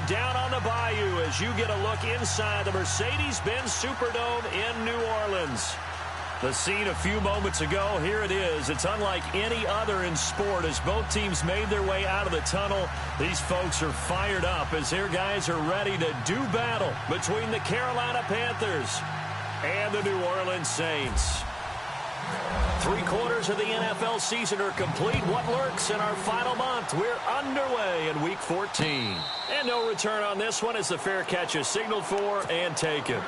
down on the Bayou as you get a look inside the Mercedes-Benz Superdome in New Orleans. The scene a few moments ago, here it is. It's unlike any other in sport as both teams made their way out of the tunnel. These folks are fired up as their guys are ready to do battle between the Carolina Panthers and the New Orleans Saints. 3/4 of the NFL season are complete. What lurks in our final month? We're underway in Week 14. And no return on this one as the fair catch is signaled for and taken.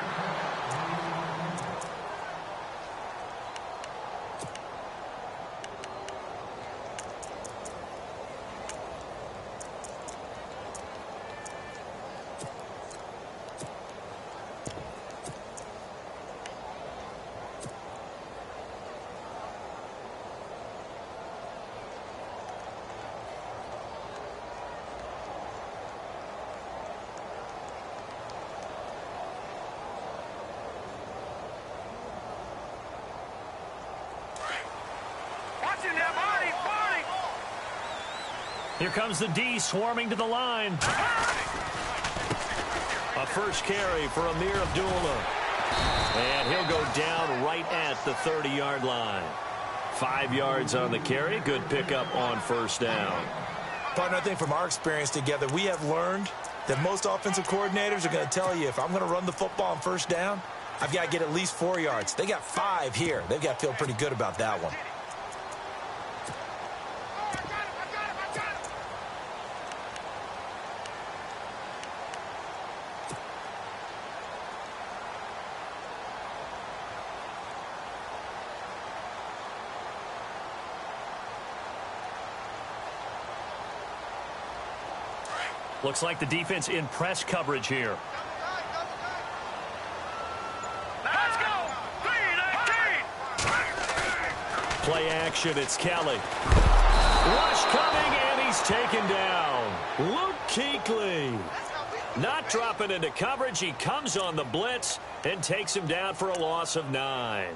Here comes the D swarming to the line. A first carry for Amir Abdullah. And he'll go down right at the 30-yard line. 5 yards on the carry. Good pickup on first down. Partner, I think from our experience together, we have learned that most offensive coordinators are going to tell you, if I'm going to run the football on first down, I've got to get at least 4 yards. They got 5 here. They've got to feel pretty good about that one. Looks like the defense in press coverage here. Let's go! Play action, it's Kelly. Rush coming, and he's taken down. Luke Kuechly. Not dropping into coverage. He comes on the blitz and takes him down for a loss of 9.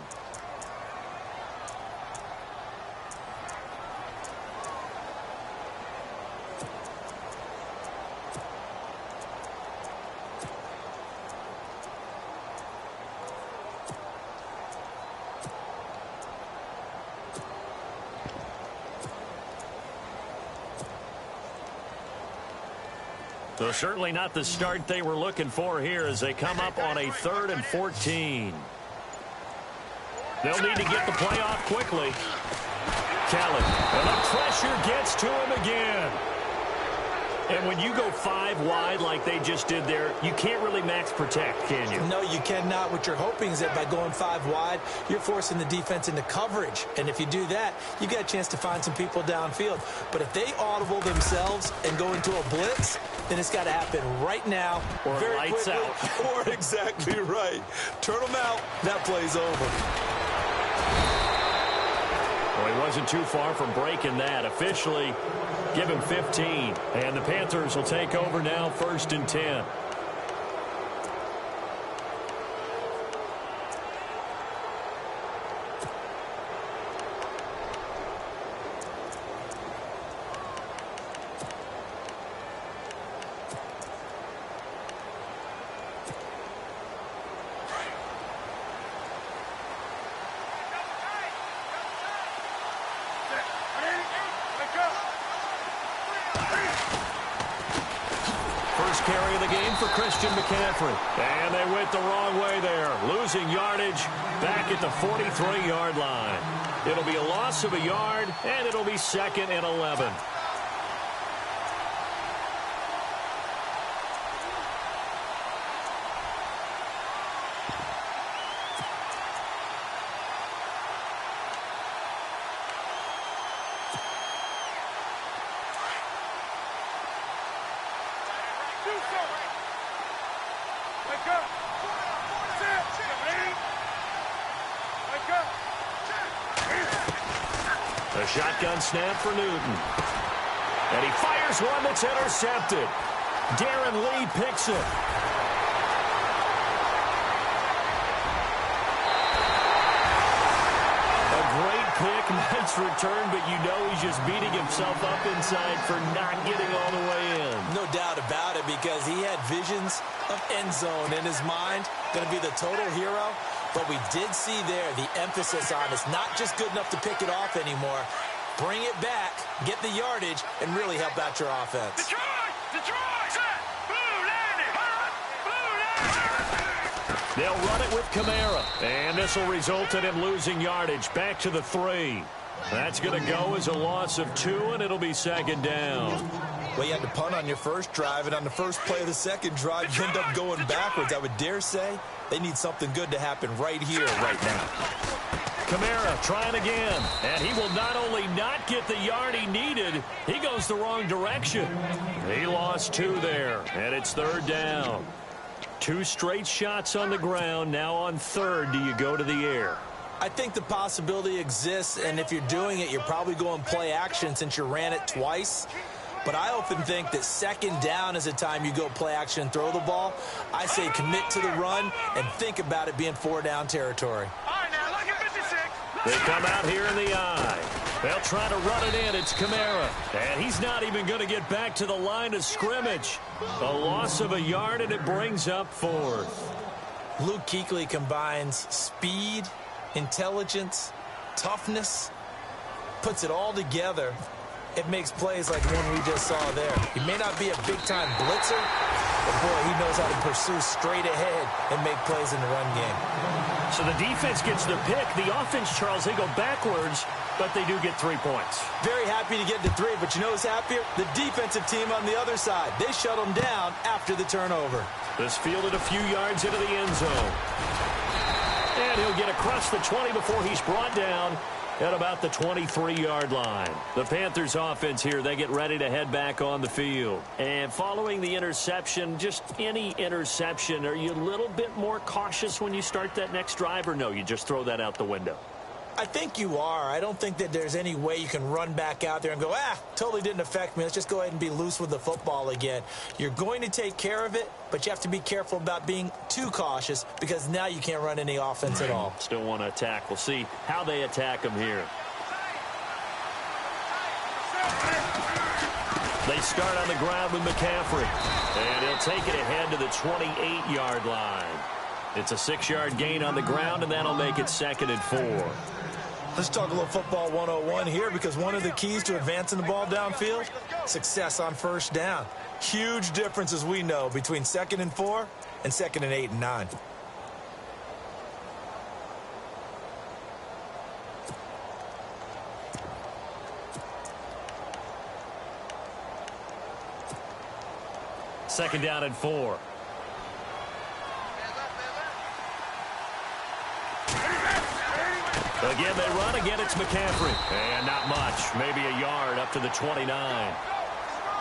So certainly not the start they were looking for here as they come up on a 3rd and 14. They'll need to get the play off quickly. Kelly, and the pressure gets to him again. And when you go 5 wide like they just did there, you can't really max protect, can you? No, you cannot. What you're hoping is that by going 5 wide, you're forcing the defense into coverage. And if you do that, you got a chance to find some people downfield. But if they audible themselves and go into a blitz, then it's got to happen right now. Or very lights quickly, out. Or exactly right. Turn them out. That play's over. Well, he wasn't too far from breaking that. Officially, give him 15. And the Panthers will take over now, 1st and 10. First carry of the game for Christian McCaffrey. And they went the wrong way there, losing yardage back at the 43-yard line. It'll be a loss of a yard, and it'll be 2nd and 11. A shotgun snap for Newton. And he fires one that's intercepted. Darren Lee picks it. A great pick, nice return, but you know he's just beating himself up inside for not getting all the way in. No doubt about it, because he had visions of end zone in his mind, going to be the total hero. But we did see there the emphasis on it's not just good enough to pick it off anymore. Bring it back, get the yardage, and really help out your offense. Detroit! Detroit! Set! Blue landing! They'll run it with Kamara, and this will result in him losing yardage back to the 3. That's going to go as a loss of 2, and it'll be second down. Well, you had to punt on your first drive, and on the first play of the second drive, you end up going backwards. I would dare say they need something good to happen right here, right now. Kamara trying again, and he will not only not get the yard he needed, he goes the wrong direction. He lost 2 there, and it's third down. 2 straight shots on the ground. Now on third, do you go to the air? I think the possibility exists, and if you're doing it, you're probably going play action since you ran it twice. But I often think that second down is a time you go play action and throw the ball. I say commit to the run and think about it being 4-down territory. All right, now, look at 56. They come out here in the eye. They'll try to run it in. It's Kamara. And he's not even going to get back to the line of scrimmage. A loss of a yard, and it brings up 4th. Luke Kuechly combines speed, intelligence, toughness, puts it all together. It makes plays like one we just saw there. He may not be a big-time blitzer, but, boy, he knows how to pursue straight ahead and make plays in the run game. So the defense gets the pick. The offense, Charles, they go backwards, but they do get 3 points. Very happy to get to 3, but you know who's happier? The defensive team on the other side. They shut them down after the turnover. This fielded a few yards into the end zone. And he'll get across the 20 before he's brought down at about the 23-yard line. The Panthers offense here, they get ready to head back on the field. And following the interception, just any interception, are you a little bit more cautious when you start that next drive, or no, you just throw that out the window? I think you are. I don't think that there's any way you can run back out there and go, totally didn't affect me. Let's just go ahead and be loose with the football again. You're going to take care of it, but you have to be careful about being too cautious because now you can't run any offense at all. Still want to attack. We'll see how they attack him here. They start on the ground with McCaffrey, and he'll take it ahead to the 28-yard line. It's a 6-yard gain on the ground, and that'll make it 2nd and 4. Let's talk a little football 101 here, because one of the keys to advancing the ball downfield, success on first down. Huge difference, as we know, between 2nd and 4 and 2nd and 8 and 9. Second down and 4. Again, they run. Again, it's McCaffrey. And not much. Maybe a yard up to the 29.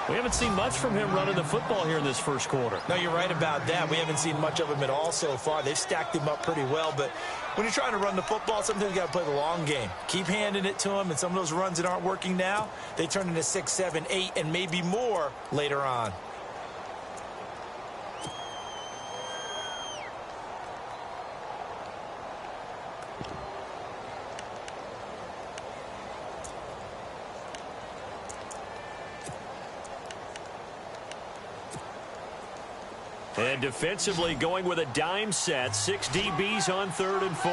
We haven't seen much from him running the football here in this first quarter. No, you're right about that. We haven't seen much of him at all so far. They've stacked him up pretty well. But when you're trying to run the football, sometimes you got to play the long game. Keep handing it to him. And some of those runs that aren't working now, they turn into 6, 7, 8, and maybe more later on. And defensively going with a dime set. 6 DBs on 3rd and 4.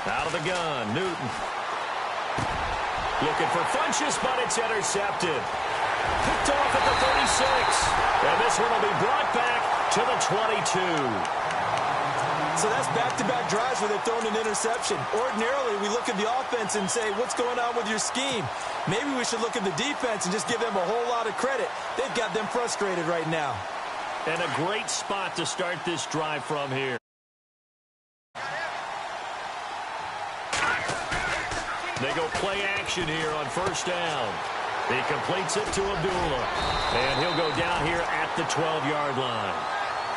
Out of the gun, Newton. Looking for Funchess, but it's intercepted. Picked off at the 36. And this one will be brought back to the 22. So that's back-to-back drives where they've thrown an interception. Ordinarily, we look at the offense and say, what's going on with your scheme? Maybe we should look at the defense and just give them a whole lot of credit. They've got them frustrated right now. And a great spot to start this drive from here. They go play action here on first down. He completes it to Abdullah. And he'll go down here at the 12-yard line.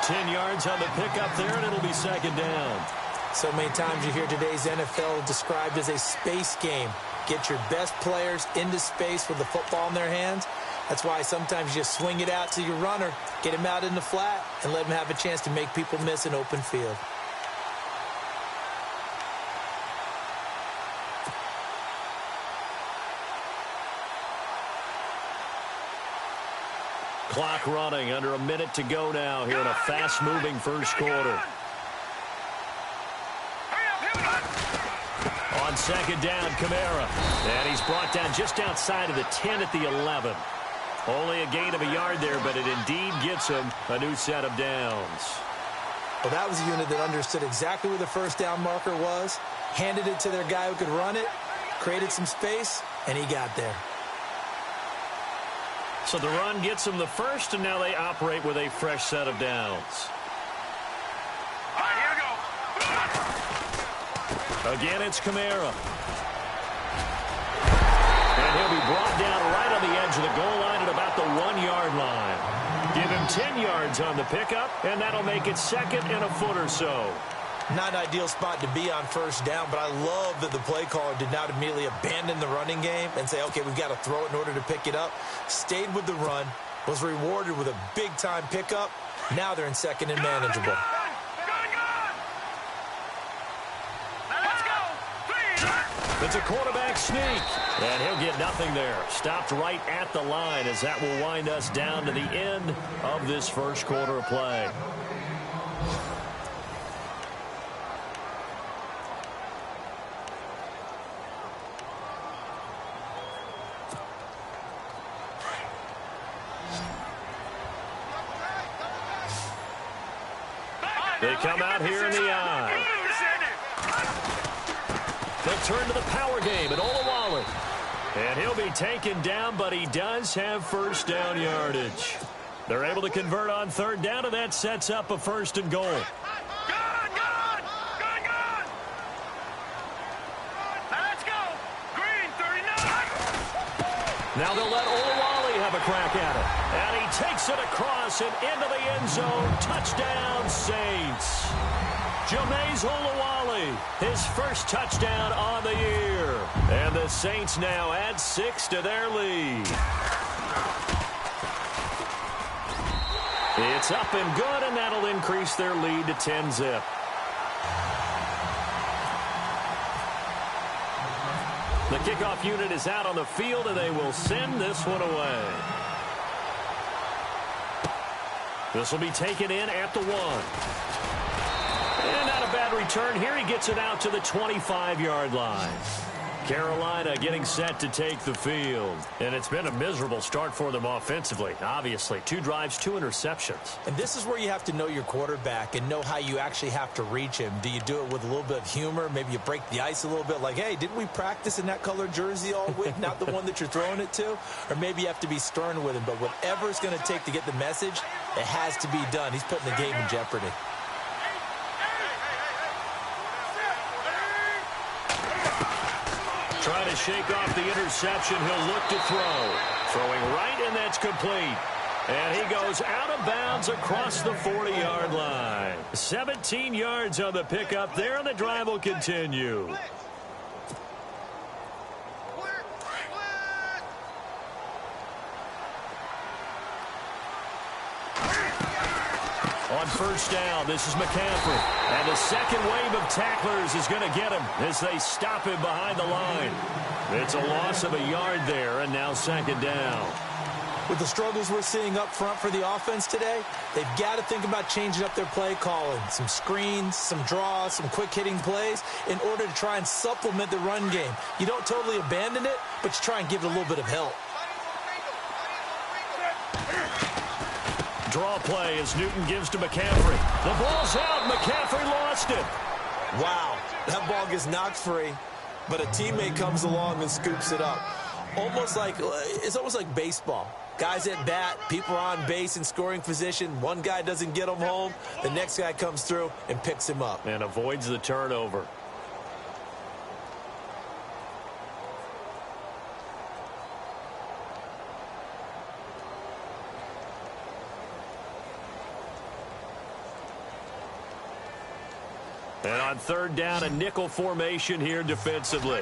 10 yards on the pickup there, and it'll be second down. So many times you hear today's NFL described as a space game. Get your best players into space with the football in their hands, That's why sometimes you just swing it out to your runner, get him out in the flat, and let him have a chance to make people miss an open field. Clock running, under a minute to go now here in a fast-moving first quarter. On second down, Kamara. And he's brought down just outside of the 10 at the 11. Only a gain of a yard there, but it indeed gets him a new set of downs. Well, that was a unit that understood exactly where the first down marker was, handed it to their guy who could run it, created some space, and he got there. So the run gets them the first, and now they operate with a fresh set of downs. All right, here we go. Again, it's Kamara. And he'll be brought down right on the edge of the goal line at about the 1-yard line. Give him 10 yards on the pickup, and that'll make it second and a foot or so. Not an ideal spot to be on first down, but I love that the play caller did not immediately abandon the running game and say, okay, we've got to throw it in order to pick it up. Stayed with the run, was rewarded with a big-time pickup. Now they're in second and manageable. It's a quarterback sneak, and he'll get nothing there. Stopped right at the line as that will wind us down to the end of this first quarter of play. They come out here in the eye. They'll turn to the power game at HollaReese's. And he'll be taken down, but he does have first down yardage. They're able to convert on third down, and that sets up a first and goal. Good. Let's go. Green, 39. Now they'll let HollaReese's have a crack at it. And he takes it across and into the end zone. Touchdown, Saints. Jameis HollaReese, his first touchdown on the year. And the Saints now add 6 to their lead. It's up and good, and that'll increase their lead to 10-zip. The kickoff unit is out on the field, and they will send this one away. This will be taken in at the 1. And not a bad return here. He gets it out to the 25-yard line. Carolina getting set to take the field. And it's been a miserable start for them offensively, obviously. 2 drives, 2 interceptions. And this is where you have to know your quarterback and know how you actually have to reach him. Do you do it with a little bit of humor? Maybe you break the ice a little bit like, hey, didn't we practice in that colored jersey all week? Not the one that you're throwing it to? Or maybe you have to be stern with him. But whatever it's going to take to get the message, it has to be done. He's putting the game in jeopardy. Trying to shake off the interception. He'll look to throw. Throwing right, and that's complete. And he goes out of bounds across the 40-yard line. 17 yards on the pickup there, and the drive will continue. On first down, this is McCaffrey. And the second wave of tacklers is going to get him as they stop him behind the line. It's a loss of a yard there, and now second down. With the struggles we're seeing up front for the offense today, they've got to think about changing up their play calling. Some screens, some draws, some quick-hitting plays in order to try and supplement the run game. You don't totally abandon it, but you try and give it a little bit of help. Draw play as Newton gives to McCaffrey. The ball's out. McCaffrey lost it. Wow, that ball gets knocked free, but a teammate comes along and scoops it up. It's almost like baseball. Guys at bat, people are on base in scoring position. One guy doesn't get him home. The next guy comes through and picks him up. And avoids the turnover. And on third down, a nickel formation here defensively.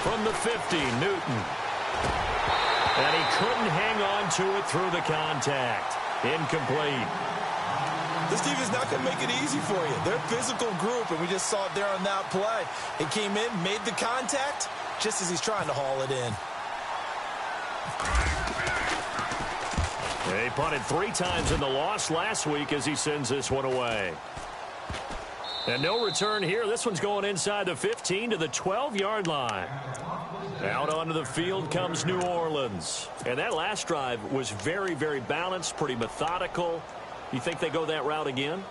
From the 50, Newton. And he couldn't hang on to it through the contact. Incomplete. This defense not going to make it easy for you. They're a physical group, and we just saw it there on that play. He came in, made the contact, just as he's trying to haul it in. He punted 3 times in the loss last week as he sends this one away. And no return here. This one's going inside the 15 to the 12-yard line. Out onto the field comes New Orleans. And that last drive was very, very balanced, pretty methodical. You think they go that route again?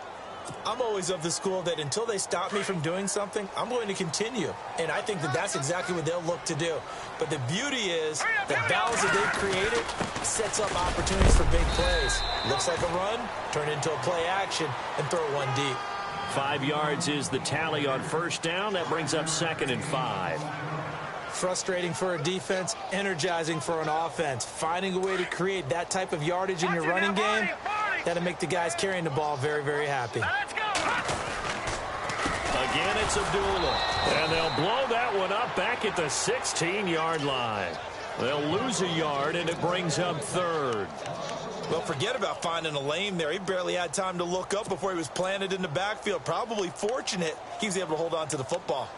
I'm always of the school that until they stop me from doing something, I'm going to continue. And I think that that's exactly what they'll look to do. But the beauty is the balance that they've created sets up opportunities for big plays. Looks like a run, turn it into a play action, and throw one deep. 5 yards is the tally on first down. That brings up 2nd and 5. Frustrating for a defense, energizing for an offense. Finding a way to create that type of yardage in your running game, that'll make the guys carrying the ball very, very happy. Again, it's Abdullah. And they'll blow that one up back at the 16-yard line. They'll lose a yard, and it brings up 3rd. Well, forget about finding a lane there. He barely had time to look up before he was planted in the backfield. Probably fortunate he was able to hold on to the football.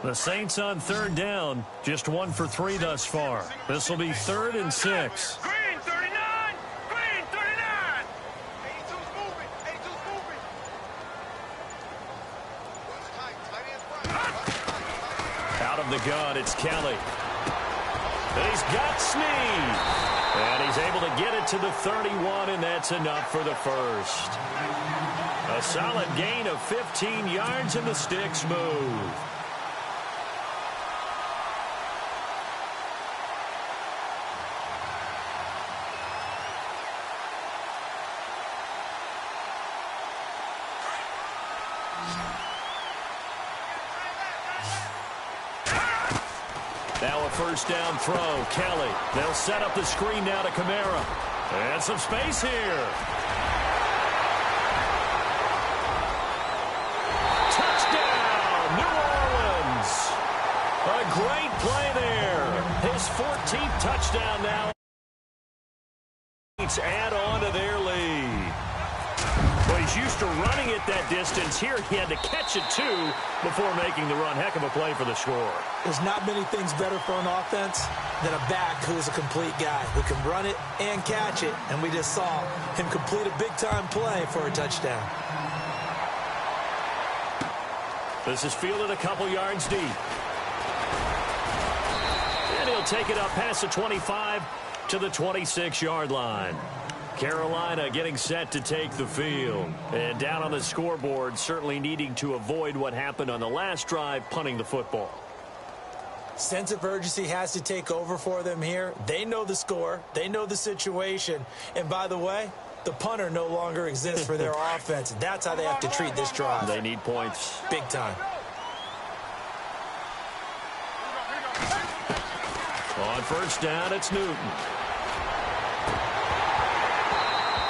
The Saints on 3rd down, just 1 for 3 thus far. This will be 3rd and 6. Green 39! Green 39! 82's moving! 82's moving! Out of the gun, it's Kelly. He's got Snead. And he's able to get it to the 31, and that's enough for the first. A solid gain of 15 yards, and the sticks move. Now a first down throw. Kelly. They'll set up the screen now to Kamara. And some space here. Touchdown, New Orleans. A great play there. His 14th touchdown now. Add on to their lead. Well, he's used to running it that distance. Here he had to catch it, too, before making the run. Heck of a play for the score. There's not many things better for an offense than a back who is a complete guy who can run it and catch it. And we just saw him complete a big-time play for a touchdown. This is fielded a couple yards deep. And he'll take it up past the 25 to the 26-yard line. Carolina getting set to take the field. And down on the scoreboard, certainly needing to avoid what happened on the last drive, punting the football. Sense of urgency has to take over for them here. They know the score. They know the situation. And by the way, the punter no longer exists for their offense. That's how they have to treat this drive. They need points. Big time. On first down, it's Newton.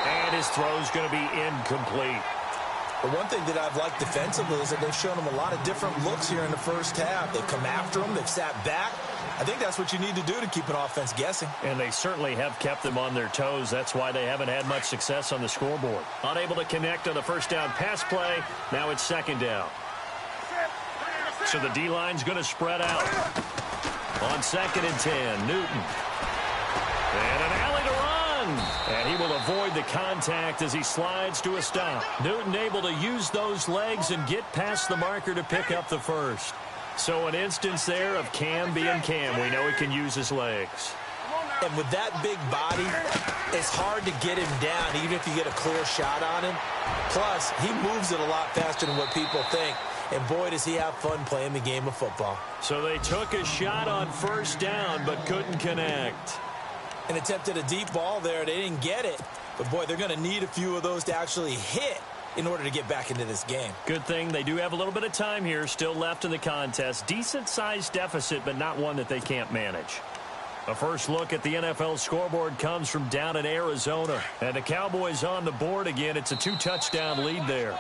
And his throw's going to be incomplete. But one thing that I've liked defensively is that they've shown them a lot of different looks here in the first half. They've come after them. They've sat back. I think that's what you need to do to keep an offense guessing. And they certainly have kept them on their toes. That's why they haven't had much success on the scoreboard. Unable to connect on the first down pass play. Now it's second down. So the D-line's going to spread out. On 2nd and 10, Newton. And an alley to run. And he will avoid the contact as he slides to a stop. Newton able to use those legs and get past the marker to pick up the first. So an instance there of Cam being Cam. We know he can use his legs. And with that big body, it's hard to get him down, even if you get a clear shot on him. Plus, he moves it a lot faster than what people think. And boy, does he have fun playing the game of football. So they took a shot on first down, but couldn't connect. And attempted a deep ball there. They didn't get it. But boy, they're going to need a few of those to actually hit in order to get back into this game. Good thing they do have a little bit of time here still left in the contest. Decent-sized deficit, but not one that they can't manage. A first look at the NFL scoreboard comes from down in Arizona. And the Cowboys on the board again. It's a 2-touchdown lead there.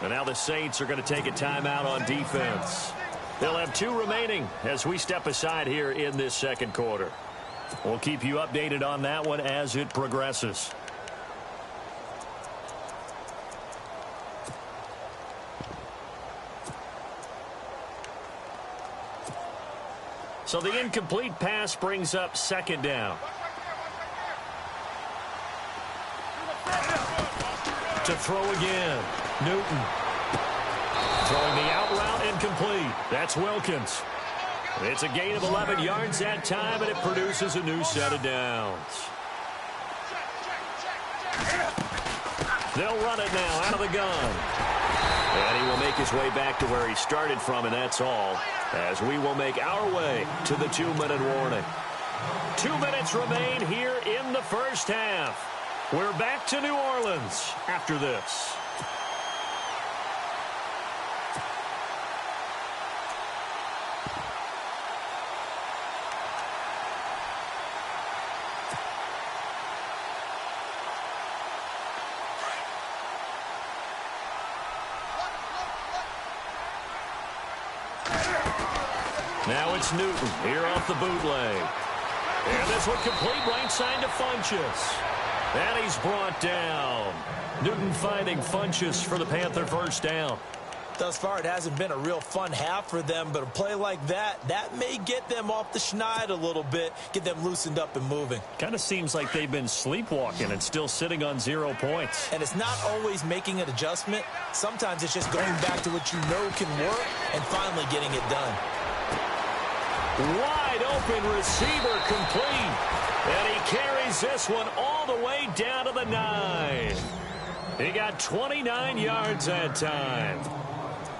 And now the Saints are going to take a timeout on defense. They'll have 2 remaining as we step aside here in this second quarter. We'll keep you updated on that one as it progresses. So the incomplete pass brings up second down. To throw again. Newton. Throwing the out route incomplete. That's Wilkins. It's a gain of 11 yards that time, and it produces a new set of downs. They'll run it now out of the gun. And he will make his way back to where he started from, and that's all, as we will make our way to the 2-minute warning. 2 minutes remain here in the first half. We're back to New Orleans after this. Now it's Newton here off the bootleg. And this one complete right side to Funchess. And he's brought down. Newton finding Funchess for the Panther first down. Thus far, it hasn't been a real fun half for them, but a play like that may get them off the schneid a little bit, get them loosened up and moving. Kind of seems like they've been sleepwalking and still sitting on 0 points. And it's not always making an adjustment. Sometimes it's just going back to what you know can work and finally getting it done. Wide open receiver complete. And he carries this one all the way down to the 9. He got 29 yards that time.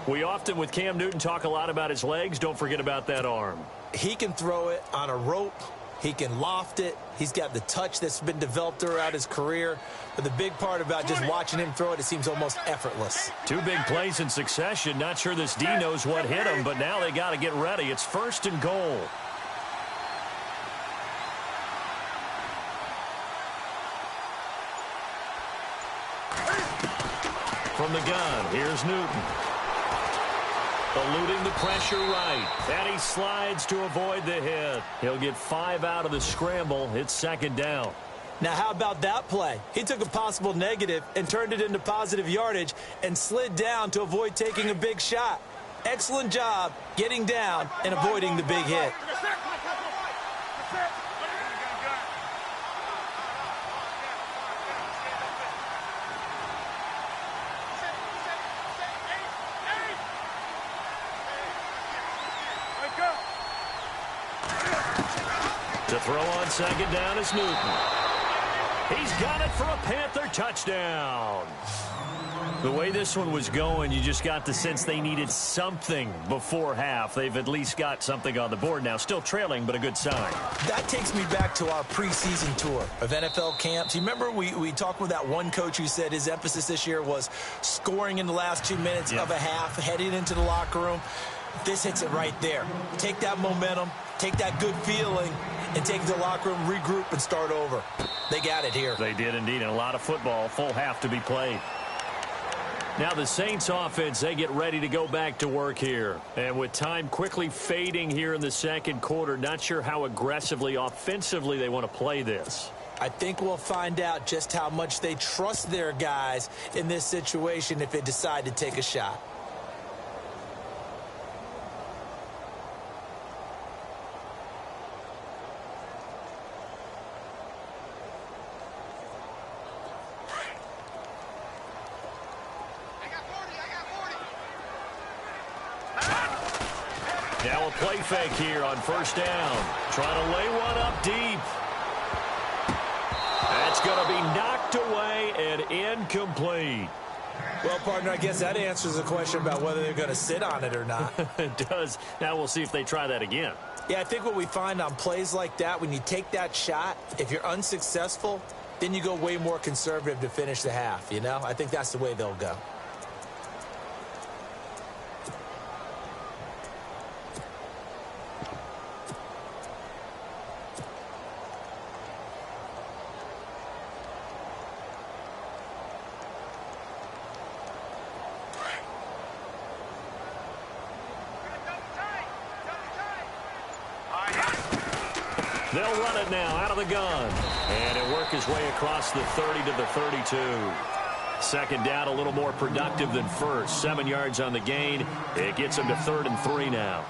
We often, with Cam Newton, talk a lot about his legs. Don't forget about that arm. He can throw it on a rope. He can loft it. He's got the touch that's been developed throughout his career. But the big part about just watching him throw it, it seems almost effortless. 2 big plays in succession. Not sure this D knows what hit him, but now they got to get ready. It's 1st and goal. From the gun, here's Newton. Eluding the pressure right. And he slides to avoid the hit. He'll get 5 out of the scramble. It's 2nd down. Now, how about that play? He took a possible negative and turned it into positive yardage and slid down to avoid taking a big shot. Excellent job getting down and avoiding the big hit. To throw on 2nd down is Newton. He's got it for a Panther touchdown. The way this one was going, you just got the sense they needed something before half. They've at least got something on the board now. Still trailing, but a good sign. That takes me back to our preseason tour of NFL camps. You remember we talked with that one coach who said his emphasis this year was scoring in the last 2 minutes of a half, heading into the locker room. This hits it right there. Take that momentum, take that good feeling, and take it to the locker room, regroup, and start over. They got it here. They did indeed, and a lot of football, full half to be played. Now the Saints offense, they get ready to go back to work here. And with time quickly fading here in the second quarter, not sure how aggressively, offensively they want to play this. I think we'll find out just how much they trust their guys in this situation if they decide to take a shot. Now a play fake here on 1st down. Trying to lay one up deep. That's going to be knocked away and incomplete. Well, partner, I guess that answers the question about whether they're going to sit on it or not. It does. Now we'll see if they try that again. Yeah, I think what we find on plays like that, when you take that shot, if you're unsuccessful, then you go way more conservative to finish the half, you know? I think that's the way they'll go. They'll run it now out of the gun. And it work his way across the 30 to the 32. Second down, a little more productive than first. 7 yards on the gain. It gets him to 3rd and 3 now.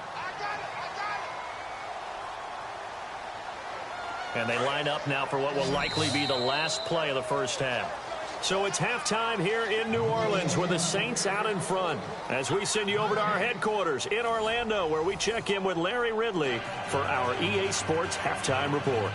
And they line up now for what will likely be the last play of the first half. So it's halftime here in New Orleans with the Saints out in front as we send you over to our headquarters in Orlando where we check in with Larry Ridley for our EA Sports Halftime Report.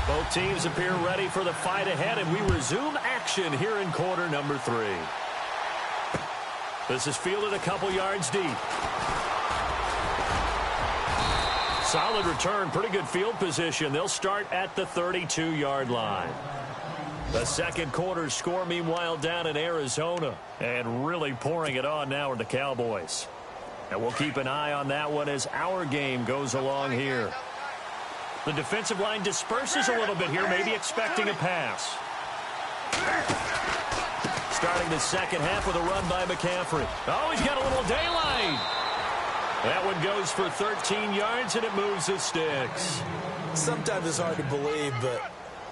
Both teams appear ready for the fight ahead, and we resume action here in quarter number 3. This is fielded a couple yards deep. Solid return, pretty good field position. They'll start at the 32-yard line. The second quarter score, meanwhile, down in Arizona, and really pouring it on now are the Cowboys. And we'll keep an eye on that one as our game goes along here. The defensive line disperses a little bit here, maybe expecting a pass. Starting the second half with a run by McCaffrey. Oh, he's got a little daylight. That one goes for 13 yards, and it moves the sticks. Sometimes it's hard to believe, but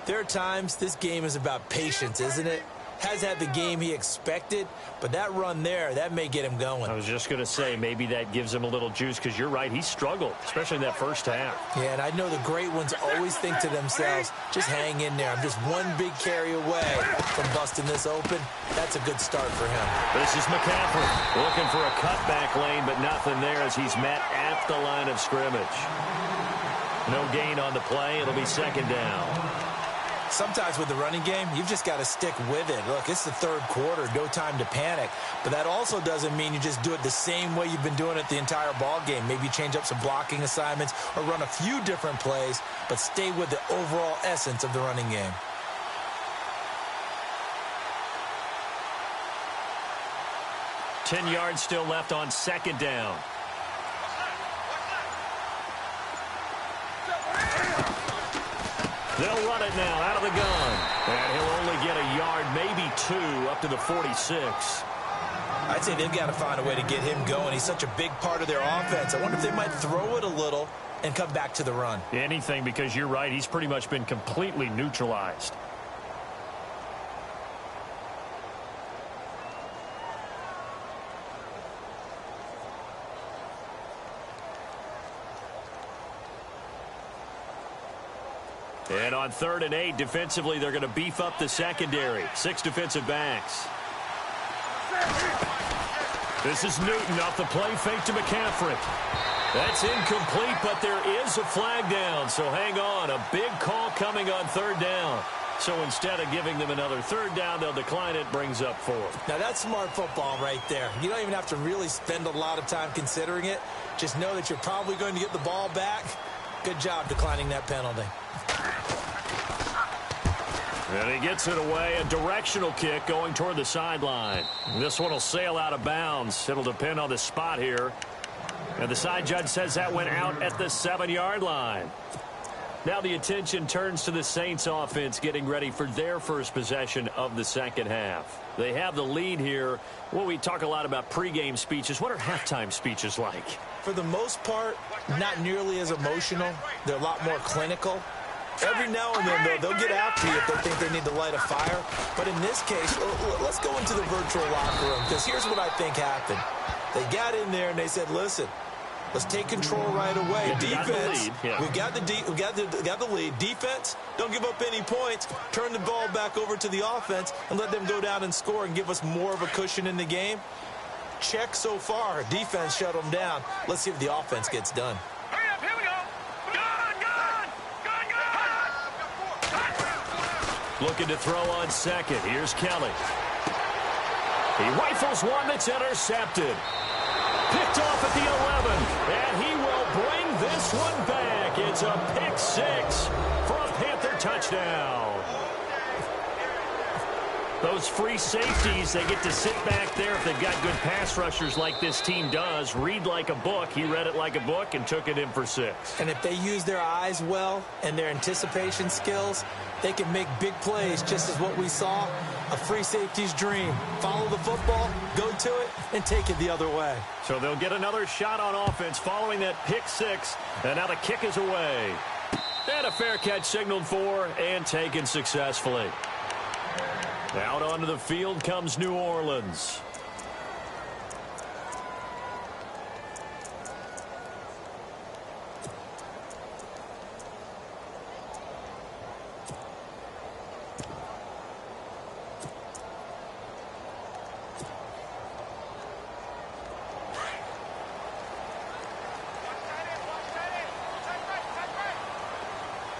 there are times this game is about patience, isn't it? Has had the game he expected, but that run there, that may get him going. I was just going to say, maybe that gives him a little juice, because you're right, he struggled, especially in that first half. Yeah, and I know the great ones always think to themselves, just hang in there. I'm just one big carry away from busting this open. That's a good start for him. This is McCaffrey looking for a cutback lane, but nothing there as he's met at the line of scrimmage. No gain on the play. It'll be second down. Sometimes with the running game, you've just got to stick with it. Look, it's the third quarter, no time to panic. But that also doesn't mean you just do it the same way you've been doing it the entire ball game. Maybe change up some blocking assignments or run a few different plays, but stay with the overall essence of the running game. Ten yards still left on second down. They'll run it now out of the gun. And he'll only get a yard, maybe 2, up to the 46. I'd say they've got to find a way to get him going. He's such a big part of their offense. I wonder if they might throw it a little and come back to the run. Anything, because you're right. He's pretty much been completely neutralized. And on 3rd and 8, defensively, they're going to beef up the secondary. 6 defensive backs. This is Newton off the play fake to McCaffrey. That's incomplete, but there is a flag down. So hang on, a big call coming on 3rd down. So instead of giving them another 3rd down, they'll decline it, brings up 4. Now that's smart football right there. You don't even have to really spend a lot of time considering it. Just know that you're probably going to get the ball back. Good job declining that penalty. And he gets it away, a directional kick going toward the sideline. This one will sail out of bounds. It'll depend on the spot here. And the side judge says that went out at the 7-yard line. Now the attention turns to the Saints offense getting ready for their first possession of the second half. They have the lead here. Well, we talk a lot about pregame speeches. What are halftime speeches like? For the most part, not nearly as emotional. They're a lot more clinical. Every now and then, though, they'll get after you if they think they need to light a fire. But in this case, let's go into the virtual locker room, because here's what I think happened. They got in there and they said, listen, let's take control right away. Defense, we got the lead. Defense, don't give up any points. Turn the ball back over to the offense and let them go down and score and give us more of a cushion in the game. Check so far. Defense shut them down. Let's see if the offense gets done. Hurry up, here we go. Gun! Looking to throw on second. Here's Kelly. He rifles one that's intercepted. Picked off at the 11, and he will bring this one back. It's a pick 6 for a Panther touchdown. Those free safeties, they get to sit back there if they've got good pass rushers like this team does. Read like a book. He read it like a book and took it in for 6. And if they use their eyes well and their anticipation skills, they can make big plays, just as what we saw, a free safety's dream. Follow the football, go to it, and take it the other way. So they'll get another shot on offense following that pick 6, and now the kick is away. And a fair catch signaled for and taken successfully. Out onto the field comes New Orleans.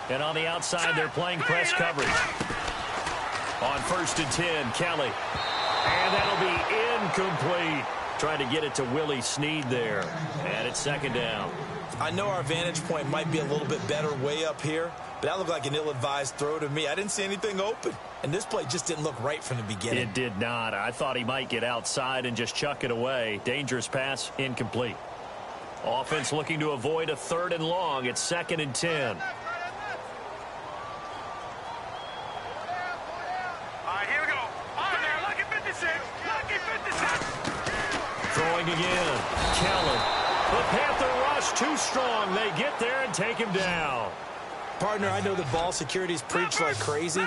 And on the outside, they're playing press coverage. On 1st and 10, Kelly. And that'll be incomplete. Trying to get it to Willie Snead there. And it's 2nd down. I know our vantage point might be a little bit better way up here, but that looked like an ill-advised throw to me. I didn't see anything open. And this play just didn't look right from the beginning. It did not. I thought he might get outside and just chuck it away. Dangerous pass, incomplete. Offense looking to avoid a 3rd and long. It's 2nd and 10. Throwing again. Kellen. The Panther rush too strong. They get there and take him down. Partner, I know the ball security's preached like crazy,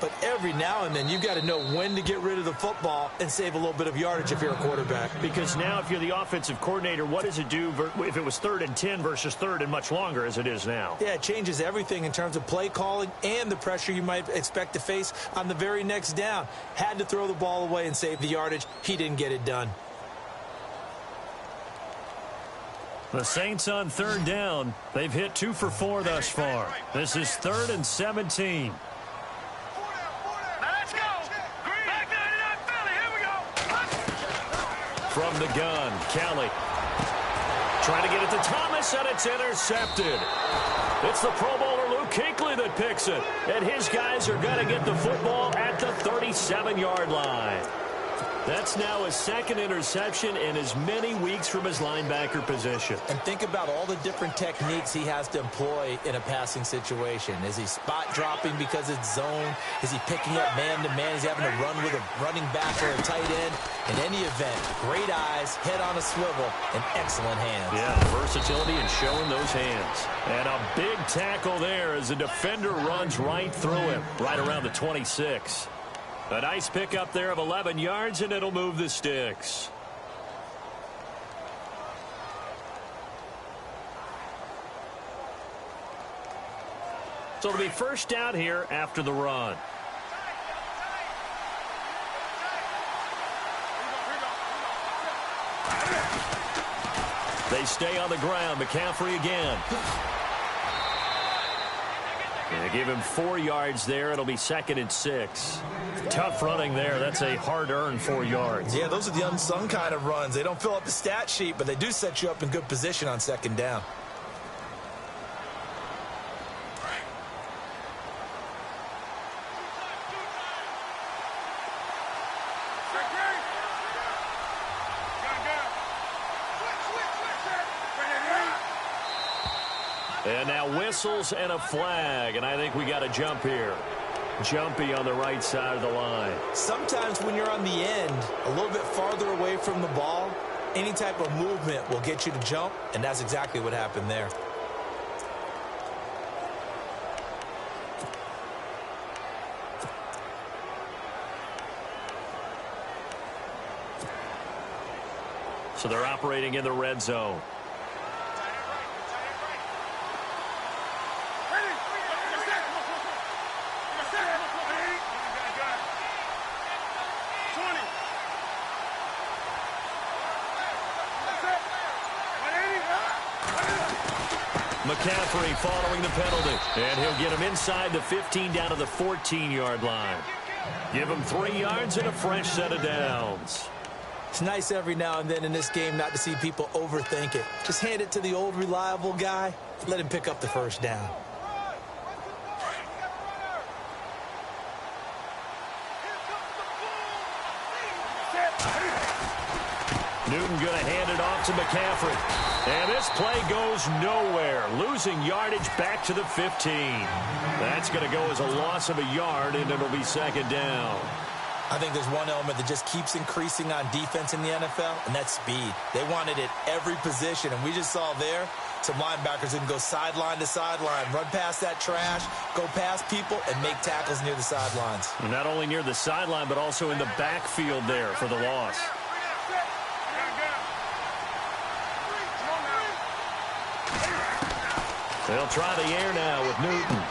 but every now and then you've got to know when to get rid of the football and save a little bit of yardage if you're a quarterback. Because now if you're the offensive coordinator, what does it do if it was 3rd and 10 versus 3rd and much longer as it is now? Yeah, it changes everything in terms of play calling and the pressure you might expect to face on the very next down. Had to throw the ball away and save the yardage. He didn't get it done. The Saints on 3rd down. They've hit 2 for 4 thus far. This is 3rd and 17. Let's go. Back 99 Philly. Here we go. From the gun, Kelly. Trying to get it to Thomas, and it's intercepted. It's the Pro Bowler Luke Kuechly that picks it. And his guys are going to get the football at the 37-yard line. That's now his 2nd interception in as many weeks from his linebacker position. And think about all the different techniques he has to employ in a passing situation. Is he spot dropping because it's zone? Is he picking up man-to-man? Is he having to run with a running back or a tight end? In any event, great eyes, head on a swivel, and excellent hands. Yeah, versatility and showing those hands. And a big tackle there as the defender runs right through him, right around the 26. A nice pickup there of 11 yards, and it'll move the sticks. So it'll be first down here after the run. They stay on the ground. McCaffrey again. They give him 4 yards there. It'll be 2nd and 6. Tough running there. That's a hard-earned 4 yards. Yeah, those are the unsung kind of runs. They don't fill up the stat sheet, but they do set you up in good position on 2nd down. And now whistles and a flag, and I think we got a jump here. Jumpy on the right side of the line. Sometimes when you're on the end, a little bit farther away from the ball, any type of movement will get you to jump, and that's exactly what happened there. So they're operating in the red zone. McCaffrey following the penalty. And he'll get him inside the 15 down to the 14-yard line. Give him 3 yards and a fresh set of downs. It's nice every now and then in this game not to see people overthink it. Just hand it to the old reliable guy. Let him pick up the first down. Newton going to hand it off to McCaffrey. And this play goes nowhere. Losing yardage back to the 15. That's going to go as a loss of a yard, and it'll be second down. I think there's one element that just keeps increasing on defense in the NFL, and that's speed. They want it at every position, and we just saw there some linebackers that can go sideline to sideline, run past that trash, go past people, and make tackles near the sidelines. And not only near the sideline, but also in the backfield there for the loss. They'll try the air now with Newton.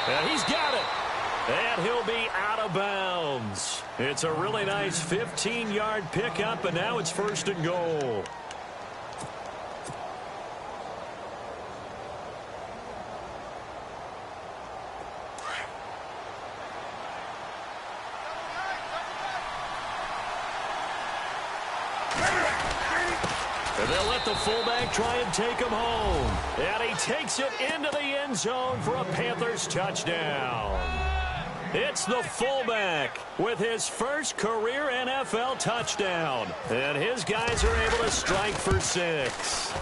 And he's got it. And he'll be out of bounds. It's a really nice 15-yard pickup, and now it's first and goal. And they'll let the fullback try and take him home. And he takes it into the end zone for a Panthers touchdown. It's the fullback with his first career NFL touchdown. And his guys are able to strike for 6.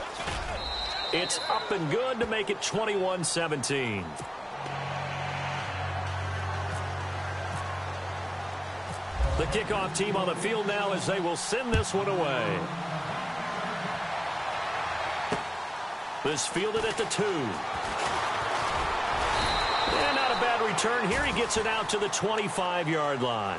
It's up and good to make it 21-17. The kickoff team on the field now as they will send this one away. This fielded at the 2. And not a bad return here. He gets it out to the 25-yard line.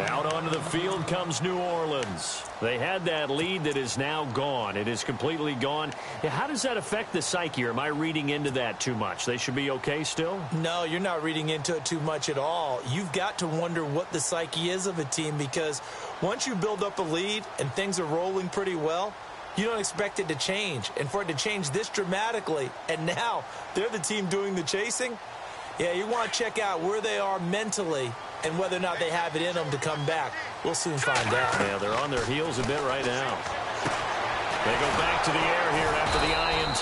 Out onto the field comes New Orleans. They had that lead that is now gone. It is completely gone. How does that affect the psyche? Or am I reading into that too much? They should be okay still? No, you're not reading into it too much at all. You've got to wonder what the psyche is of a team, because once you build up a lead and things are rolling pretty well, you don't expect it to change. And for it to change this dramatically, and now they're the team doing the chasing, yeah, you want to check out where they are mentally and whether or not they have it in them to come back. We'll soon find out. Yeah, they're on their heels a bit right now. They go back to the air here after the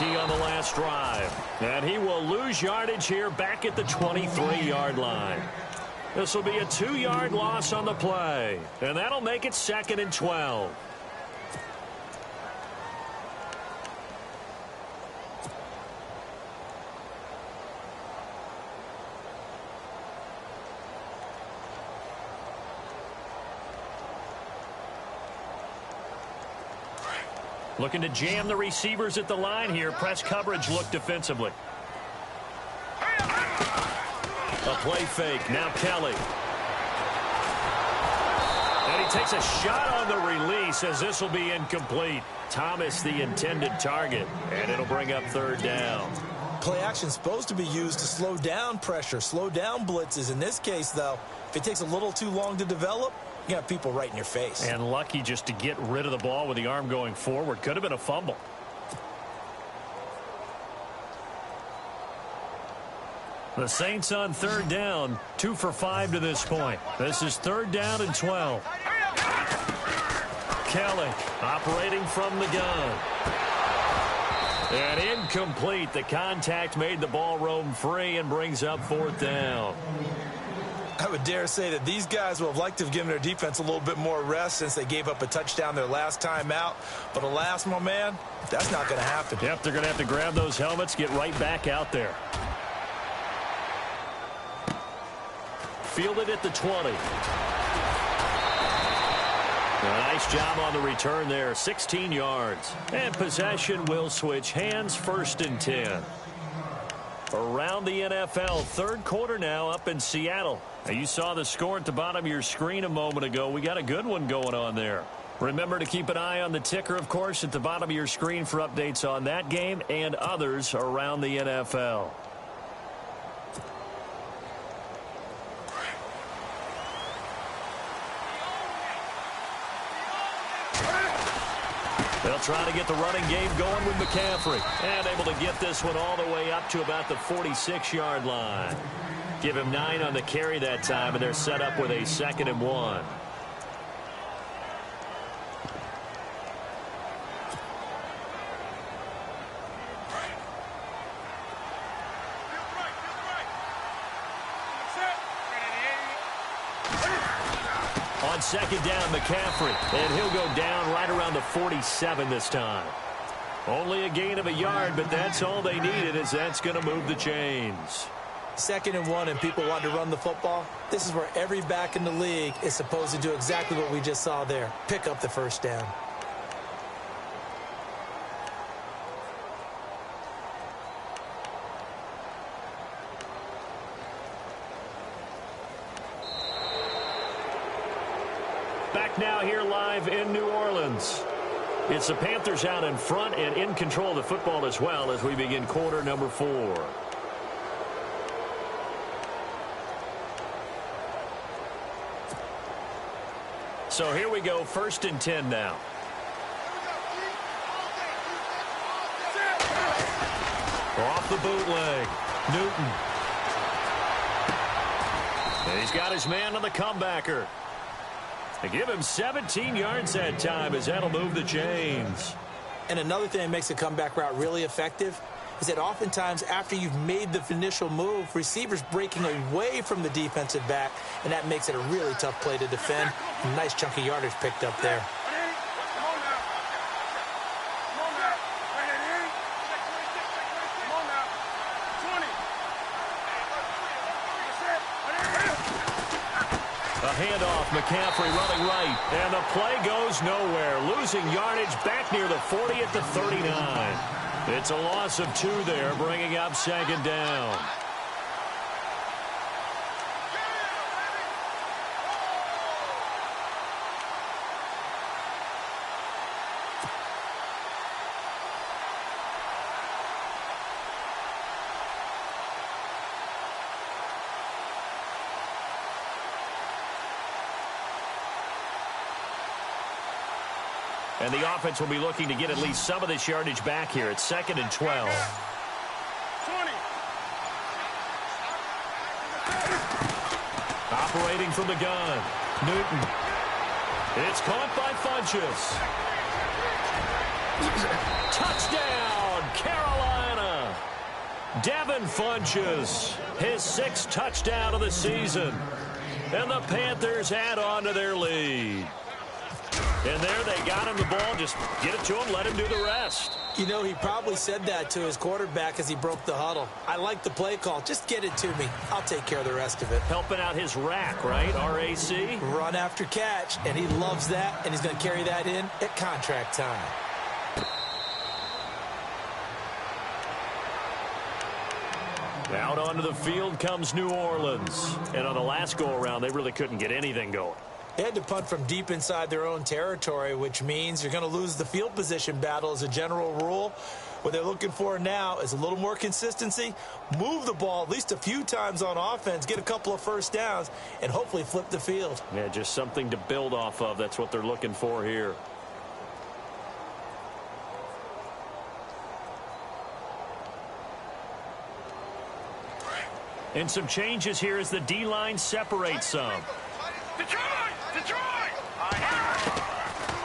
INT on the last drive. And he will lose yardage here back at the 23-yard line. This will be a 2-yard loss on the play. And that'll make it 2nd and 12. Looking to jam the receivers at the line here. Press coverage look defensively. A play fake. Now Kelly. And he takes a shot on the release as this will be incomplete. Thomas the intended target. And it'll bring up 3rd down. Play action is supposed to be used to slow down pressure, slow down blitzes. In this case, though, if it takes a little too long to develop, you got people right in your face. And lucky just to get rid of the ball with the arm going forward. Could have been a fumble. The Saints on 3rd down, 2 for 5 to this point. This is 3rd down and 12. Kelly operating from the gun. And incomplete. The contact made the ball roam free and brings up 4th down. I would dare say that these guys would have liked to have given their defense a little bit more rest since they gave up a touchdown their last time out. But alas, my man, that's not going to happen. Yep, they're going to have to grab those helmets, get right back out there. Fielded at the 20. A nice job on the return there, 16 yards. And possession will switch hands, 1st and 10. Around the NFL, 3rd quarter now up in Seattle. Now, you saw the score at the bottom of your screen a moment ago. We got a good one going on there. Remember to keep an eye on the ticker, of course, at the bottom of your screen for updates on that game and others around the NFL. They'll try to get the running game going with McCaffrey. And able to get this one all the way up to about the 46-yard line. Give him 9 on the carry that time, and they're set up with a 2nd and 1. second down, McCaffrey. And he'll go down right around the 47 this time. Only a gain of a yard, but that's all they needed, as that's going to move the chains. 2nd and 1, and people want to run the football. This is where every back in the league is supposed to do exactly what we just saw there. Pick up the first down. Back now here live in New Orleans. It's the Panthers out in front and in control of the football as well as we begin quarter number 4. So here we go, 1st and 10 now. Off the bootleg, Newton. And he's got his man on the comebacker. They give him 17 yards that time, as that'll move the chains. And another thing that makes a comeback route really effective is that oftentimes after you've made the initial move, receivers breaking away from the defensive back, and that makes it a really tough play to defend. A nice chunk of yardage picked up there. A handoff, McCaffrey running right, and the play goes nowhere. Losing yardage back near the 40 at the 39. It's a loss of 2 there, bringing up 2nd down. And the offense will be looking to get at least some of this yardage back here. It's 2nd and 12. 20. Operating from the gun, Newton. It's caught by Funchess. Touchdown, Carolina. Devin Funchess, his 6th touchdown of the season. And the Panthers add on to their lead. And there they got him the ball. Just get it to him, let him do the rest. You know, he probably said that to his quarterback as he broke the huddle. I like the play call. Just get it to me. I'll take care of the rest of it. Helping out his rack, right? RAC? Run after catch, and he loves that, and he's going to carry that in at contract time. Out onto the field comes New Orleans. And on the last go-around, they really couldn't get anything going. They had to punt from deep inside their own territory, which means you're going to lose the field position battle as a general rule. What they're looking for now is a little more consistency, move the ball at least a few times on offense, get a couple of first downs, and hopefully flip the field. Yeah, just something to build off of. That's what they're looking for here. And some changes here as the D-line separates some. Detroit!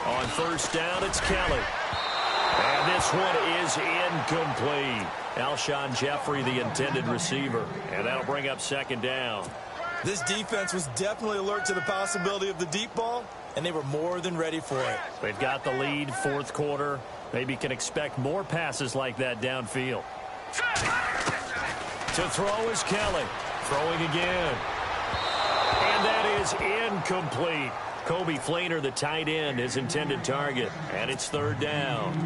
On 1st down, it's Kelly. And this one is incomplete. Alshon Jeffrey, the intended receiver. And that'll bring up 2nd down. This defense was definitely alert to the possibility of the deep ball, and they were more than ready for it. They've got the lead, 4th quarter. Maybe can expect more passes like that downfield. To throw is Kelly. Throwing again. And that is incomplete. Kobe Flaner, the tight end, his intended target. And it's 3rd down.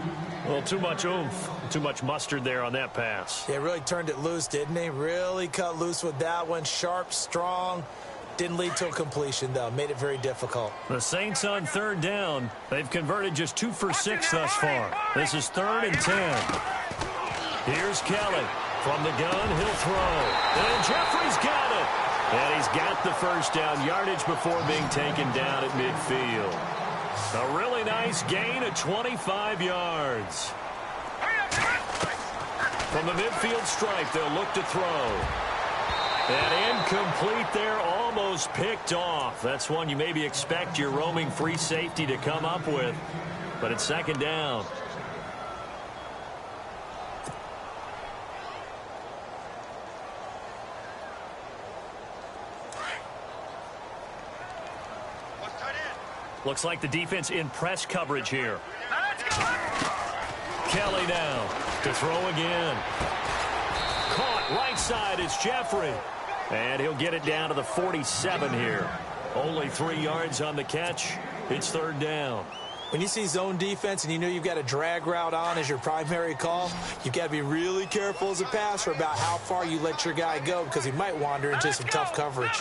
Well, too much oomph, too much mustard there on that pass. They really turned it loose, didn't they? Really cut loose with that one. Sharp, strong. Didn't lead to a completion, though. Made it very difficult. The Saints on 3rd down. They've converted just 2 for 6 thus far. This is 3rd and 10. Here's Kelly. From the gun, he'll throw. And Jeffrey's got it. And he's got the first down yardage before being taken down at midfield. A really nice gain of 25 yards. From the midfield stripe, they'll look to throw. And incomplete there, almost picked off. That's one you maybe expect your roaming free safety to come up with. But it's 2nd down. Looks like the defense in press coverage here. Let's go! Kelly now to throw again. Caught right side. It's Jeffrey. And he'll get it down to the 47 here. Only 3 yards on the catch. It's third down. When you see zone defense and you know you've got a drag route on as your primary call, you've got to be really careful as a passer about how far you let your guy go because he might wander into some tough coverage.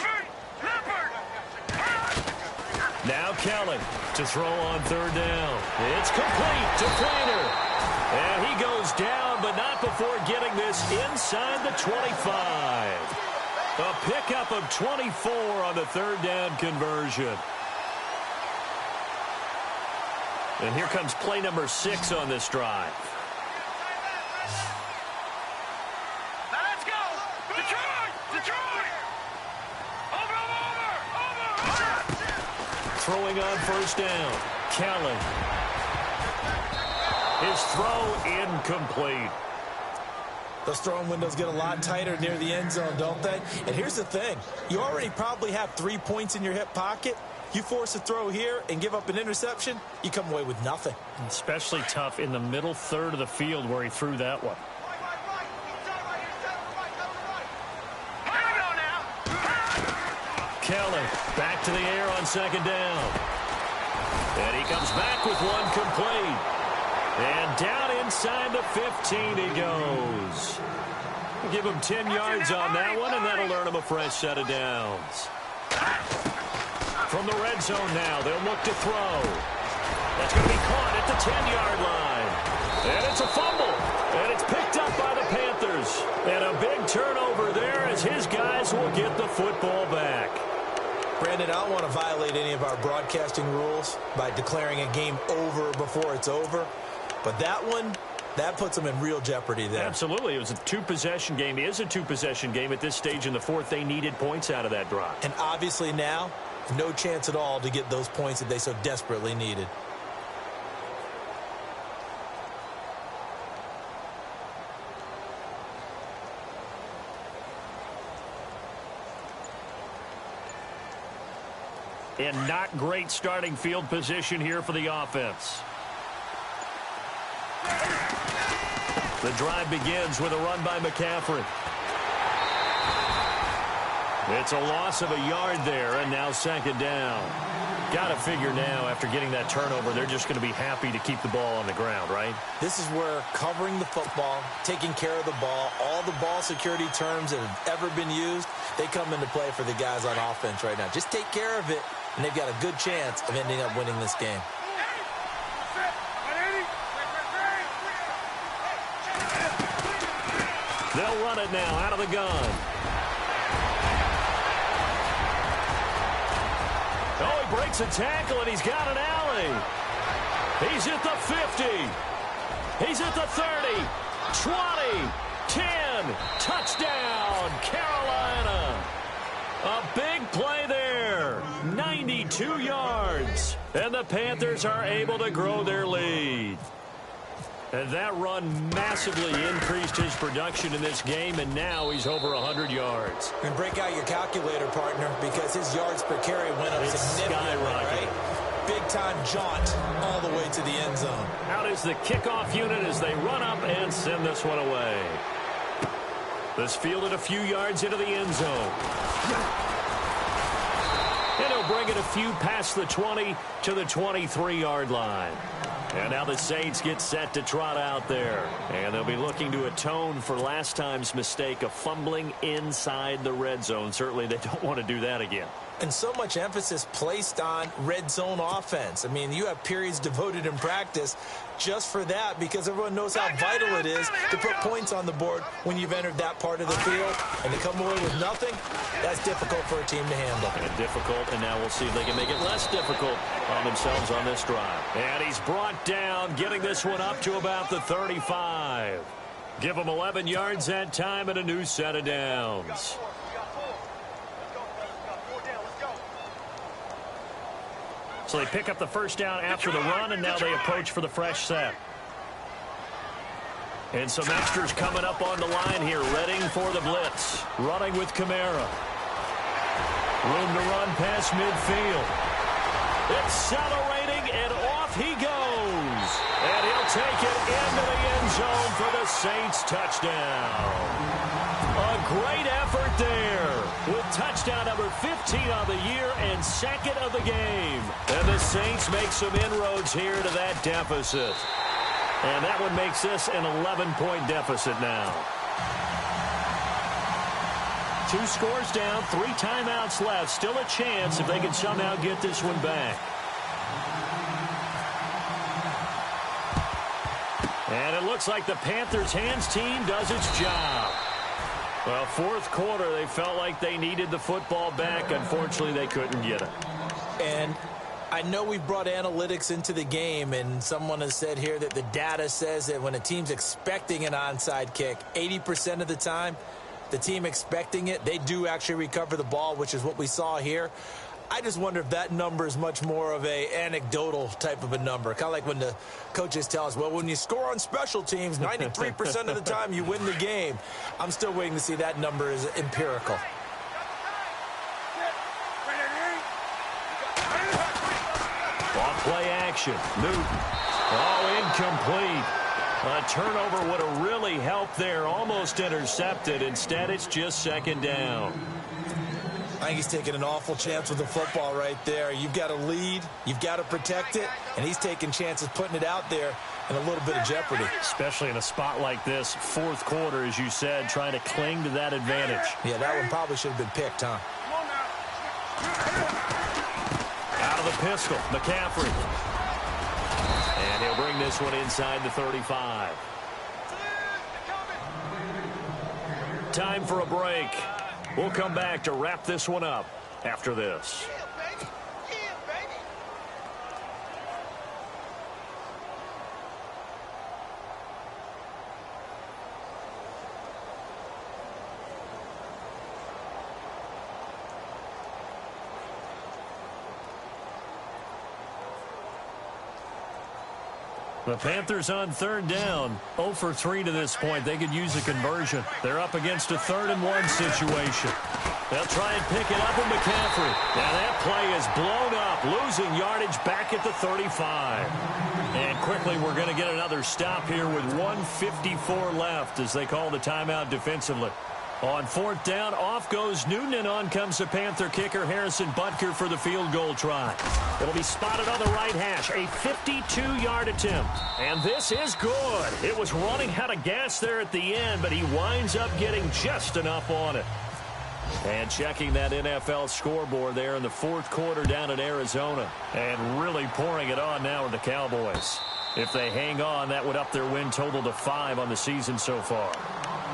Now Kelly to throw on third down. It's complete to Flainer. And he goes down, but not before getting this inside the 25. A pickup of 24 on the third down conversion. And here comes play number 6 on this drive. Let's go! Detroit! Detroit! Over! Throwing on first down. Kelly. His throw incomplete. Those throwing windows get a lot tighter near the end zone, don't they? And here's the thing. You already probably have 3 points in your hip pocket. You force a throw here and give up an interception, you come away with nothing. Especially tough in the middle third of the field where he threw that one. Kelly back to the air on second down. And he comes back with one complete. And down inside the 15 he goes. We'll give him 10 yards on that one, and that'll earn him a fresh set of downs. From the red zone now, they'll look to throw. That's going to be caught at the 10-yard line. And it's a fumble. And it's picked up by the Panthers. And a big turnover there as his guys will get the football back. Brandon, I don't want to violate any of our broadcasting rules by declaring a game over before it's over. But that one, that puts them in real jeopardy there. Absolutely. It was a two-possession game. It is a two-possession game at this stage in the fourth. They needed points out of that drive. And obviously now, no chance at all to get those points that they so desperately needed. And not great starting field position here for the offense. The drive begins with a run by McCaffrey. It's a loss of a yard there, and now second down. Got to figure now, after getting that turnover, they're just going to be happy to keep the ball on the ground, right? This is where covering the football, taking care of the ball, all the ball security terms that have ever been used, they come into play for the guys on offense right now. Just take care of it, and they've got a good chance of ending up winning this game. They'll run it now out of the gun. Oh, he breaks a tackle, and he's got an alley. He's at the 50. He's at the 30, 20, 10. Touchdown, Carolina. A big play there. 92 yards. And the Panthers are able to grow their lead. And that run massively increased his production in this game, and now he's over 100 yards. And break out your calculator, partner, because his yards per carry went up significantly, right? Big-time jaunt all the way to the end zone. Out is the kickoff unit as they run up and send this one away. This fielded a few yards into the end zone. And he'll bring it a few past the 20 to the 23-yard line. And now the Saints get set to trot out there. And they'll be looking to atone for last time's mistake of fumbling inside the red zone. Certainly they don't want to do that again. And so much emphasis placed on red zone offense. I mean, you have periods devoted in practice just for that because everyone knows how vital it is to put points on the board when you've entered that part of the field. And to come away with nothing, that's difficult for a team to handle. And difficult, and now we'll see if they can make it less difficult on themselves on this drive. And he's brought down, getting this one up to about the 35. Give him 11 yards that time and a new set of downs. So they pick up the first down after the run, and now they approach for the fresh set. And some extras coming up on the line here, readying for the blitz. Running with Kamara. Room to run past midfield. Accelerating, and off he goes. And he'll take it into the end zone for the Saints touchdown. A great effort there with touchdown number 15 on the year and second of the game. And the Saints make some inroads here to that deficit. And that one makes this an 11-point deficit now. 2 scores down, 3 timeouts left. Still a chance if they can somehow get this one back. And it looks like the Panthers' hands team does its job. Well, fourth quarter, they felt like they needed the football back. Unfortunately, they couldn't get it. And I know we brought analytics into the game, and someone has said here that the data says that when a team's expecting an onside kick, 80% of the time, the team expecting it, they do actually recover the ball, which is what we saw here. I just wonder if that number is much more of a anecdotal type of a number. Kind of like when the coaches tell us, well, when you score on special teams, 93% of the time you win the game. I'm still waiting to see that number is empirical. Off play action. Newton. Oh, incomplete. A turnover would have really helped there. Almost intercepted. Instead, it's just second down. I think he's taking an awful chance with the football right there. You've got to lead. You've got to protect it. And he's taking chances putting it out there in a little bit of jeopardy. Especially in a spot like this, fourth quarter, as you said, trying to cling to that advantage. Yeah, that one probably should have been picked, huh? Out of the pistol, McCaffrey. And he'll bring this one inside the 35. Time for a break. We'll come back to wrap this one up after this. The Panthers on third down, 0 for 3 to this point. They could use a conversion. They're up against a 3rd-and-1 situation. They'll try and pick it up with McCaffrey. Now that play is blown up, losing yardage back at the 35. And quickly we're going to get another stop here with 1:54 left as they call the timeout defensively. On 4th down, off goes Newton, and on comes the Panther kicker, Harrison Butker, for the field goal try. It'll be spotted on the right hash, a 52-yard attempt. And this is good. It was running out of gas there at the end, but he winds up getting just enough on it. And checking that NFL scoreboard there in the 4th quarter down in Arizona. And really pouring it on now with the Cowboys. If they hang on, that would up their win total to 5 on the season so far.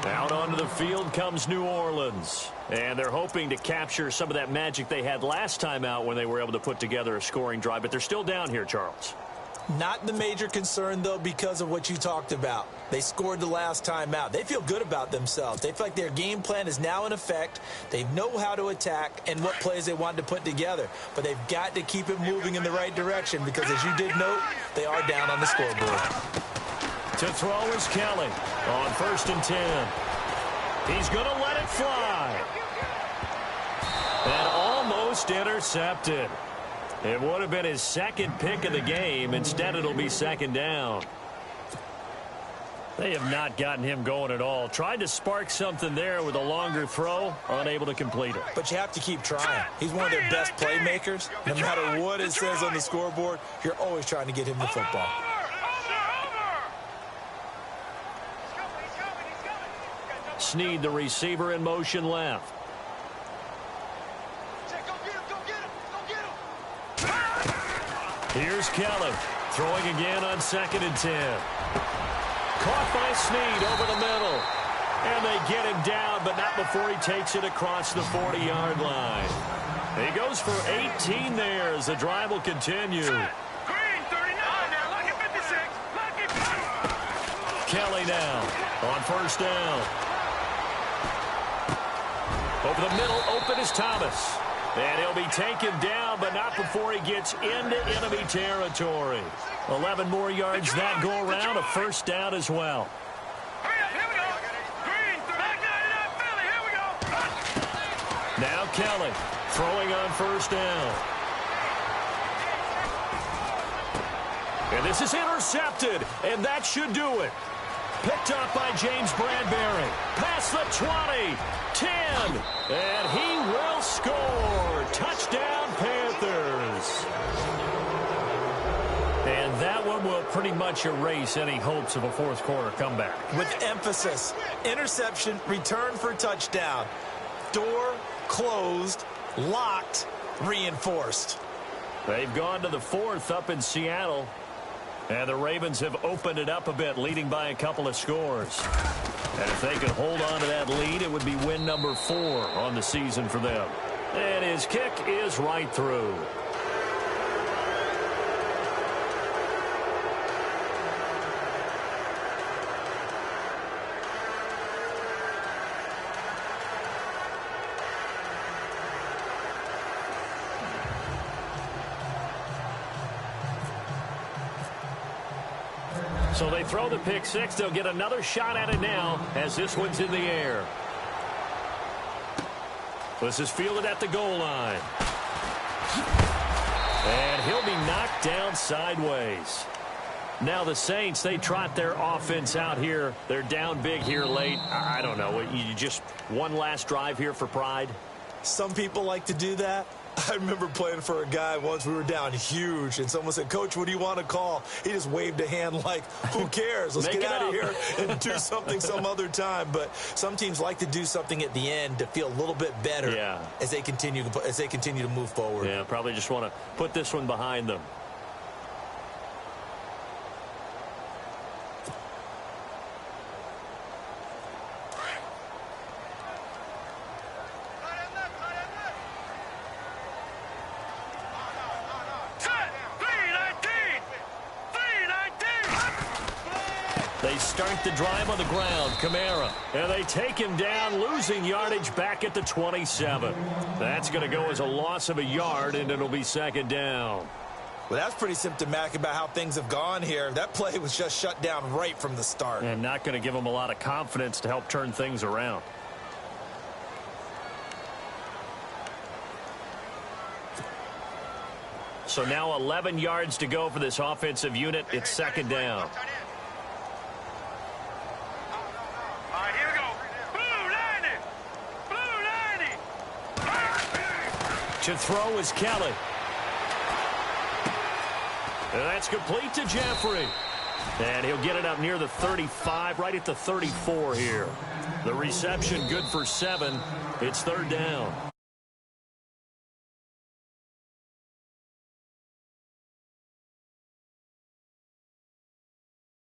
Out onto the field comes New Orleans. And they're hoping to capture some of that magic they had last time out when they were able to put together a scoring drive. But they're still down here, Charles. Not the major concern, though, because of what you talked about. They scored the last time out. They feel good about themselves. They feel like their game plan is now in effect. They know how to attack and what plays they want to put together. But they've got to keep it moving in the right direction because, as you did note, they are down on the scoreboard. To throw is Kelly on 1st and 10. He's going to let it fly. And almost intercepted. It would have been his 2nd pick of the game. Instead, it'll be 2nd down. They have not gotten him going at all. Tried to spark something there with a longer throw, unable to complete it. But you have to keep trying. He's one of their best playmakers. No matter what it says on the scoreboard, you're always trying to get him the football. Snead, the receiver, in motion left. Here's Kelly, throwing again on 2nd and 10. Caught by Snead over the middle. And they get him down, but not before he takes it across the 40-yard line. He goes for 18 there as the drive will continue. Kelly now on 1st down. Over the middle, open is Thomas. And he'll be taken down, but not before he gets into enemy territory. 11 more yards that go around, a 1st down as well. Now Kelly throwing on 1st down. And this is intercepted, and that should do it. Picked up by James Bradbury. Past the 20, 10, and he will score. Touchdown, Panthers. And that one will pretty much erase any hopes of a fourth quarter comeback. With emphasis, interception, return for touchdown. Door closed, locked, reinforced. They've gone to the fourth up in Seattle. And the Ravens have opened it up a bit, leading by a couple of scores. And if they could hold on to that lead, it would be win number 4 on the season for them. And his kick is right through. So they throw the pick six. They'll get another shot at it now as this one's in the air. This is fielded at the goal line. And he'll be knocked down sideways. Now the Saints, they trot their offense out here. They're down big here late. I don't know. You just one last drive here for pride? Some people like to do that. I remember playing for a guy once. We were down huge, and someone said, "Coach, what do you want to call?" He just waved a hand like, who cares? Let's get out of here and do something some other time. But some teams like to do something at the end to feel a little bit better as they continue to move forward. Yeah, probably just want to put this one behind them. They start the drive on the ground. Kamara. And they take him down, losing yardage back at the 27. That's going to go as a loss of a yard, and it'll be second down. Well, that's pretty symptomatic about how things have gone here. That play was just shut down right from the start. And not going to give them a lot of confidence to help turn things around. So now 11 yards to go for this offensive unit. It's second down. To throw is Kelly. And that's complete to Jeffrey. And he'll get it up near the 35, right at the 34 here. The reception good for 7. It's third down.